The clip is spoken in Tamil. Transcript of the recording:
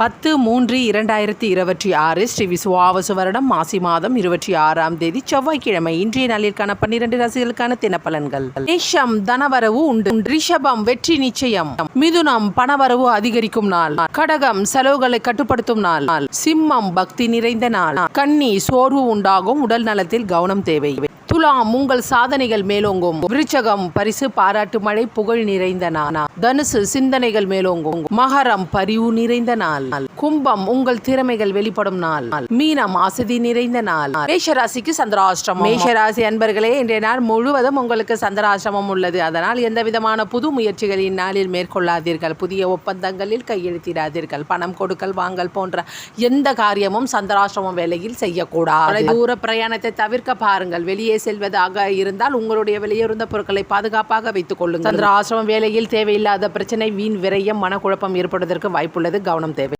10/3/2026 ஸ்ரீ விசுவாவசு வருடம் மாசி மாதம் 26ஆம் தேதி செவ்வாய்க்கிழமை. இன்றைய நாளிற்கான 12 ராசிகளுக்கான தினப்பலன்கள். மேஷம் தனவரவு உண்டு. ரிஷபம் வெற்றி நிச்சயம். மிதுனம் பணவரவு அதிகரிக்கும் நாள். கடகம் செலவுகளை கட்டுப்படுத்தும் நாள். சிம்மம் பக்தி நிறைந்த நாள். கன்னி சோர்வு உண்டாகும், உடல் நலத்தில் கவனம் தேவை. துலாம் உங்கள் சாதனைகள் மேலோங்கும். விருச்சகம் பரிசு பாராட்டு மழை புகழ் நிறைந்த நாள். தனுசு சிந்தனைகள் மேலோங்கும். மகரம் பரிவு நிறைந்த நாள். கும்பம் உங்கள் திறமைகள் வெளிப்படும் நாள். மீனம் அசதி நிறைந்த நாள். மேஷராசிக்கு சந்திராஷ்டிரமம். மேஷராசி அன்பர்களே, இன்றைய நாள் முழுவதும் உங்களுக்கு சந்திராஷ்டிரமம் உள்ளது. அதனால் எந்த விதமான புது முயற்சிகள் இந்நாளில் மேற்கொள்ளாதீர்கள். புதிய ஒப்பந்தங்களில் கையெழுத்திடாதீர்கள். பணம் கொடுக்கல் வாங்கல் போன்ற எந்த காரியமும் சந்திராஷ்டிரமம் வேளையில் செய்யக்கூடாது. தூர பிரயாணத்தை தவிர்க்க பாருங்கள். வெளியே செல்வதாக இருந்தால் உங்களுடைய வெளியிருந்த பொருட்களை பாதுகாப்பாக வைத்துக் கொள்ளுங்கள். சந்திராஷ்டிரமம் வேளையில் தேவையில்லாத பிரச்சனை, வீண் விரயம், மனக்குழப்பம் ஏற்படுவதற்கு வாய்ப்புள்ளது. கவனம் தேவை.